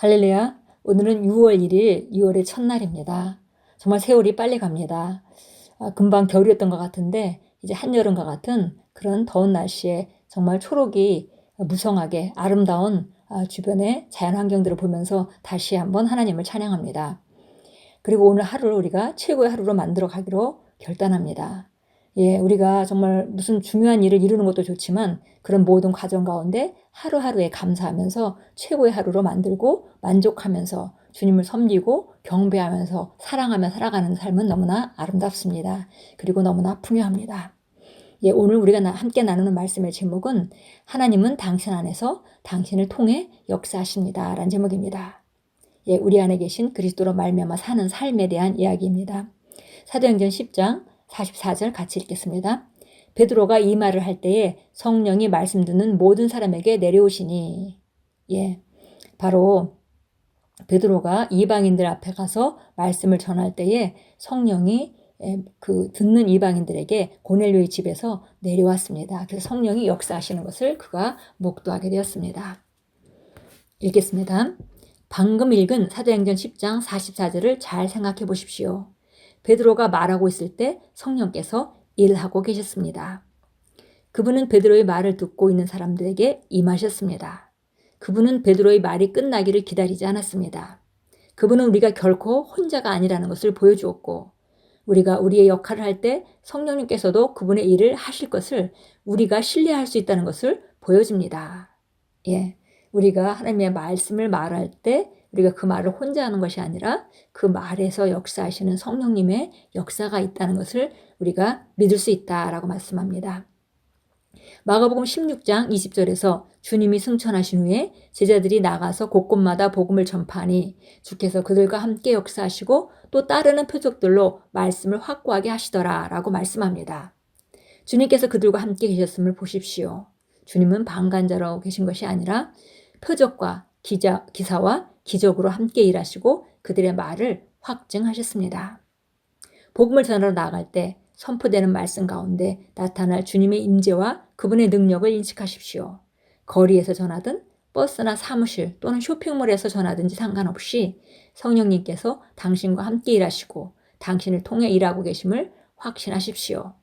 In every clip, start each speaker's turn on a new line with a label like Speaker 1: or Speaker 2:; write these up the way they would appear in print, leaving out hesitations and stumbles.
Speaker 1: 할렐루야. 오늘은 6월 1일, 6월의 첫날입니다. 정말 세월이 빨리 갑니다. 금방 겨울이었던 것 같은데 이제 한여름과 같은 그런 더운 날씨에 정말 초록이 무성하게 아름다운 주변의 자연 환경들을 보면서 다시 한번 하나님을 찬양합니다. 그리고 오늘 하루를 우리가 최고의 하루로 만들어 가기로 결단합니다. 예, 우리가 정말 무슨 중요한 일을 이루는 것도 좋지만 그런 모든 과정 가운데 하루하루에 감사하면서 최고의 하루로 만들고 만족하면서 주님을 섬기고 경배하면서 사랑하며 살아가는 삶은 너무나 아름답습니다. 그리고 너무나 풍요합니다. 예, 오늘 우리가 함께 나누는 말씀의 제목은 하나님은 당신 안에서 당신을 통해 역사하십니다. 라는 제목입니다. 예, 우리 안에 계신 그리스도로 말미암아 사는 삶에 대한 이야기입니다. 사도행전 10장 44절 같이 읽겠습니다. 베드로가 이 말을 할 때에 성령이 말씀 듣는 모든 사람에게 내려오시니, 예, 바로 베드로가 이방인들 앞에 가서 말씀을 전할 때에 성령이 그 듣는 이방인들에게 고넬료의 집에서 내려왔습니다. 그래서 성령이 역사하시는 것을 그가 목도하게 되었습니다. 읽겠습니다. 방금 읽은 사도행전 10장 44절을 잘 생각해 보십시오. 베드로가 말하고 있을 때 성령께서 일하고 계셨습니다. 그분은 베드로의 말을 듣고 있는 사람들에게 임하셨습니다. 그분은 베드로의 말이 끝나기를 기다리지 않았습니다. 그분은 우리가 결코 혼자가 아니라는 것을 보여주었고 우리가 우리의 역할을 할 때 성령님께서도 그분의 일을 하실 것을 우리가 신뢰할 수 있다는 것을 보여줍니다. 예, 우리가 하나님의 말씀을 말할 때 우리가 그 말을 혼자 하는 것이 아니라 그 말에서 역사하시는 성령님의 역사가 있다는 것을 우리가 믿을 수 있다라고 말씀합니다. 마가복음 16장 20절에서 주님이 승천하신 후에 제자들이 나가서 곳곳마다 복음을 전파하니 주께서 그들과 함께 역사하시고 또 따르는 표적들로 말씀을 확고하게 하시더라 라고 말씀합니다. 주님께서 그들과 함께 계셨음을 보십시오. 주님은 방관자로 계신 것이 아니라 표적과 기사와 기적으로 함께 일하시고 그들의 말을 확증하셨습니다. 복음을 전하러 나갈 때 선포되는 말씀 가운데 나타날 주님의 임재와 그분의 능력을 인식하십시오. 거리에서 전하든 버스나 사무실 또는 쇼핑몰에서 전하든지 상관없이 성령님께서 당신과 함께 일하시고 당신을 통해 일하고 계심을 확신하십시오.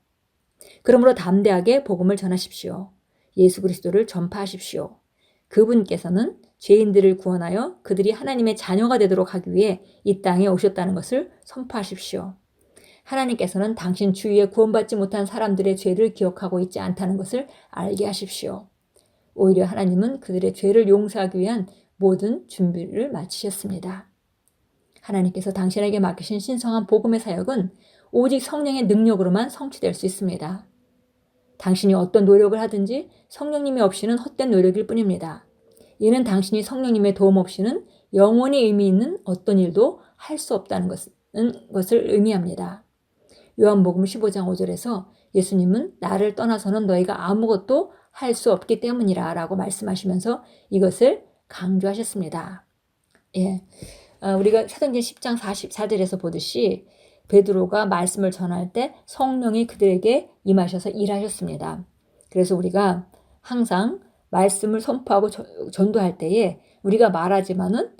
Speaker 1: 그러므로 담대하게 복음을 전하십시오. 예수 그리스도를 전파하십시오. 그분께서는 죄인들을 구원하여 그들이 하나님의 자녀가 되도록 하기 위해 이 땅에 오셨다는 것을 선포하십시오. 하나님께서는 당신 주위에 구원받지 못한 사람들의 죄를 기억하고 있지 않다는 것을 알게 하십시오. 오히려 하나님은 그들의 죄를 용서하기 위한 모든 준비를 마치셨습니다. 하나님께서 당신에게 맡기신 신성한 복음의 사역은 오직 성령의 능력으로만 성취될 수 있습니다. 당신이 어떤 노력을 하든지 성령님이 없이는 헛된 노력일 뿐입니다. 이는 당신이 성령님의 도움 없이는 영원히 의미 있는 어떤 일도 할 수 없다는 것을 의미합니다. 요한복음 15장 5절에서 예수님은 나를 떠나서는 너희가 아무것도 할 수 없기 때문이라 라고 말씀하시면서 이것을 강조하셨습니다. 예, 우리가 사도행전 10장 44절에서 보듯이 베드로가 말씀을 전할 때 성령이 그들에게 임하셔서 일하셨습니다. 그래서 우리가 항상 말씀을 선포하고 전도할 때에 우리가 말하지만은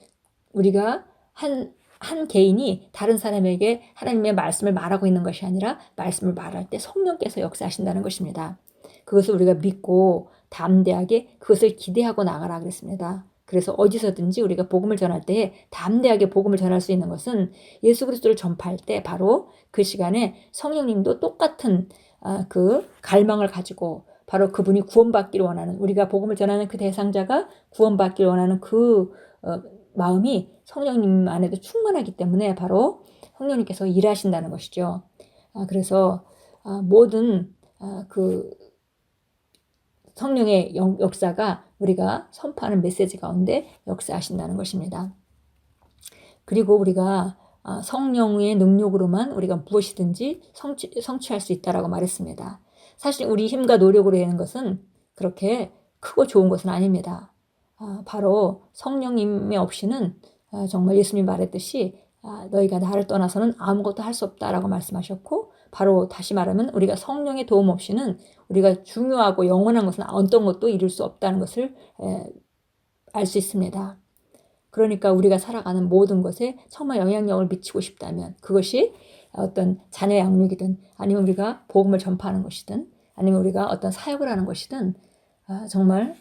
Speaker 1: 우리가 한 개인이 다른 사람에게 하나님의 말씀을 말하고 있는 것이 아니라 말씀을 말할 때 성령께서 역사하신다는 것입니다. 그것을 우리가 믿고 담대하게 그것을 기대하고 나가라 그랬습니다. 그래서 어디서든지 우리가 복음을 전할 때 담대하게 복음을 전할 수 있는 것은 예수 그리스도를 전파할 때 바로 그 시간에 성령님도 똑같은 그 갈망을 가지고 바로 그분이 구원받기를 원하는 우리가 복음을 전하는 그 대상자가 구원받기를 원하는 그 마음이 성령님 안에도 충만하기 때문에 바로 성령님께서 일하신다는 것이죠. 그래서 모든 그 성령의 역사가 우리가 선포하는 메시지 가운데 역사하신다는 것입니다. 그리고 우리가 성령의 능력으로만 우리가 무엇이든지 성취할 수 있다라고 말했습니다. 사실 우리 힘과 노력으로 되는 것은 그렇게 크고 좋은 것은 아닙니다. 바로 성령님이 없이는 정말 예수님이 말했듯이 너희가 나를 떠나서는 아무것도 할 수 없다라고 말씀하셨고 바로 다시 말하면 우리가 성령의 도움 없이는 우리가 중요하고 영원한 것은 어떤 것도 이룰 수 없다는 것을 알 수 있습니다. 그러니까 우리가 살아가는 모든 것에 정말 영향력을 미치고 싶다면 그것이 어떤 자녀 양육이든 아니면 우리가 복음을 전파하는 것이든 아니면 우리가 어떤 사역을 하는 것이든 정말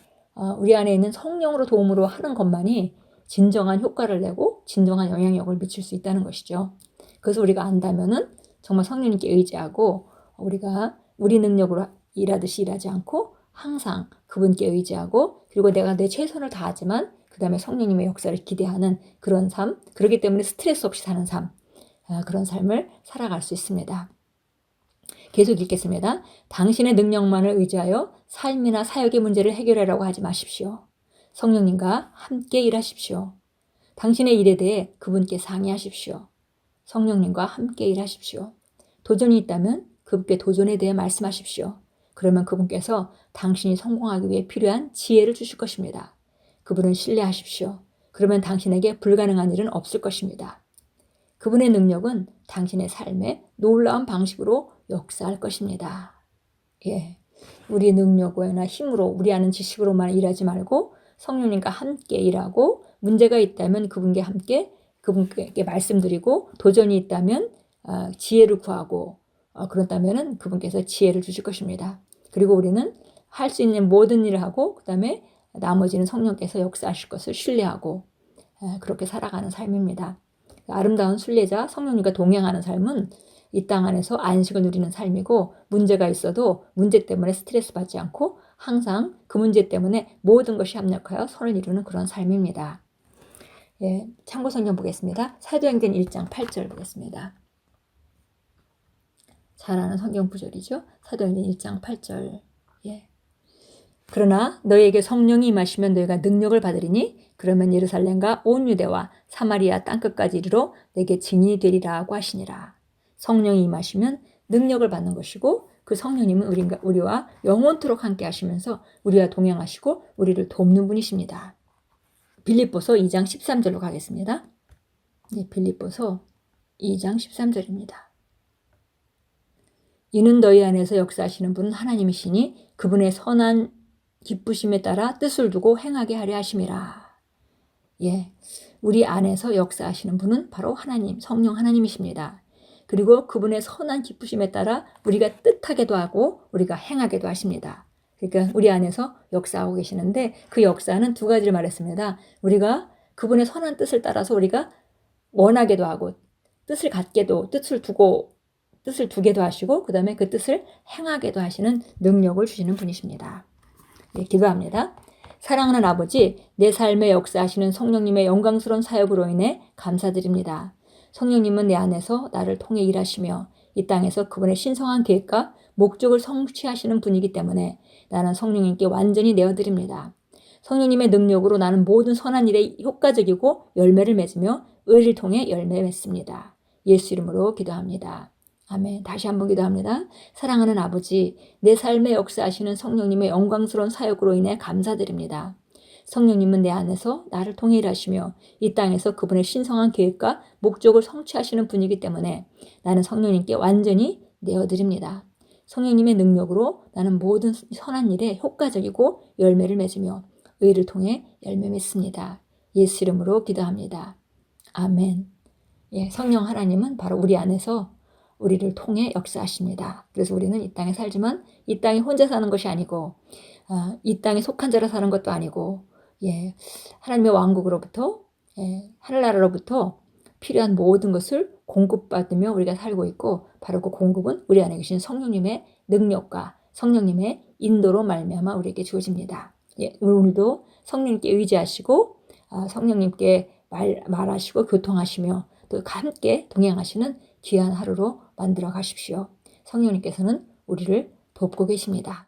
Speaker 1: 우리 안에 있는 성령으로 도움으로 하는 것만이 진정한 효과를 내고 진정한 영향력을 미칠 수 있다는 것이죠. 그래서 우리가 안다면은 정말 성령님께 의지하고 우리가 우리 능력으로 일하듯이 일하지 않고 항상 그분께 의지하고 그리고 내가 내 최선을 다하지만 그 다음에 성령님의 역사를 기대하는 그런 삶, 그렇기 때문에 스트레스 없이 사는 삶, 그런 삶을 살아갈 수 있습니다. 계속 읽겠습니다. 당신의 능력만을 의지하여 삶이나 사역의 문제를 해결하려고 하지 마십시오. 성령님과 함께 일하십시오. 당신의 일에 대해 그분께 상의하십시오. 성령님과 함께 일하십시오. 도전이 있다면 그분께 도전에 대해 말씀하십시오. 그러면 그분께서 당신이 성공하기 위해 필요한 지혜를 주실 것입니다. 그분은 신뢰하십시오. 그러면 당신에게 불가능한 일은 없을 것입니다. 그분의 능력은 당신의 삶에 놀라운 방식으로 역사할 것입니다. 예, 우리 능력이나 힘으로 우리 아는 지식으로만 일하지 말고 성령님과 함께 일하고 문제가 있다면 그분께 말씀드리고 도전이 있다면 지혜를 구하고 그렇다면 그분께서 지혜를 주실 것입니다. 그리고 우리는 할 수 있는 모든 일을 하고 그 다음에 나머지는 성령께서 역사하실 것을 신뢰하고 그렇게 살아가는 삶입니다. 아름다운 순례자 성령님과 동행하는 삶은 이 땅 안에서 안식을 누리는 삶이고 문제가 있어도 문제 때문에 스트레스 받지 않고 항상 그 문제 때문에 모든 것이 합력하여 선을 이루는 그런 삶입니다. 예, 참고 성경 보겠습니다. 사도행전 1장 8절 보겠습니다. 잘 아는 성경 구절이죠. 사도행전 1장 8절. 예. 그러나 너희에게 성령이 임하시면 너희가 능력을 받으리니 그러면 예루살렘과 온 유대와 사마리아 땅끝까지 이르러 내게 증인이 되리라고 하시니라. 성령이 임하시면 능력을 받는 것이고 그 성령님은 우리와 영원토록 함께 하시면서 우리와 동행하시고 우리를 돕는 분이십니다. 빌립보서 2장 13절로 가겠습니다. 네, 빌립보서 2장 13절입니다. 이는 너희 안에서 역사하시는 분은 하나님이시니 그분의 선한 기쁘심에 따라 뜻을 두고 행하게 하려 하심이라. 예, 우리 안에서 역사하시는 분은 바로 하나님, 성령 하나님이십니다. 그리고 그분의 선한 기쁘심에 따라 우리가 뜻하게도 하고 우리가 행하게도 하십니다. 그러니까 우리 안에서 역사하고 계시는데 그 역사는 두 가지를 말했습니다. 우리가 그분의 선한 뜻을 따라서 우리가 원하게도 하고 뜻을 갖게도 뜻을 두게도 하시고 그 다음에 그 뜻을 행하게도 하시는 능력을 주시는 분이십니다. 네, 기도합니다. 사랑하는 아버지, 내 삶에 역사하시는 성령님의 영광스러운 사역으로 인해 감사드립니다. 성령님은 내 안에서 나를 통해 일하시며 이 땅에서 그분의 신성한 계획과 목적을 성취하시는 분이기 때문에 나는 성령님께 완전히 내어드립니다. 성령님의 능력으로 나는 모든 선한 일에 효과적이고 열매를 맺으며 의를 통해 열매 맺습니다. 예수 이름으로 기도합니다. 아멘. 다시 한번 기도합니다. 사랑하는 아버지, 내 삶에 역사하시는 성령님의 영광스러운 사역으로 인해 감사드립니다. 성령님은 내 안에서 나를 통해 일하시며 이 땅에서 그분의 신성한 계획과 목적을 성취하시는 분이기 때문에 나는 성령님께 완전히 내어드립니다. 성령님의 능력으로 나는 모든 선한 일에 효과적이고 열매를 맺으며 의를 통해 열매 맺습니다. 예수 이름으로 기도합니다. 아멘. 예, 성령 하나님은 바로 우리 안에서 우리를 통해 역사하십니다. 그래서 우리는 이 땅에 살지만 이 땅에 혼자 사는 것이 아니고 이 땅에 속한 자로 사는 것도 아니고 하나님의 왕국으로부터 하늘나라로부터 필요한 모든 것을 공급받으며 우리가 살고 있고 바로 그 공급은 우리 안에 계신 성령님의 능력과 성령님의 인도로 말미암아 우리에게 주어집니다. 오늘도 성령님께 의지하시고 성령님께 말하시고 교통하시며 또 함께 동행하시는 귀한 하루로 만들어 가십시오. 성령님께서는 우리를 돕고 계십니다.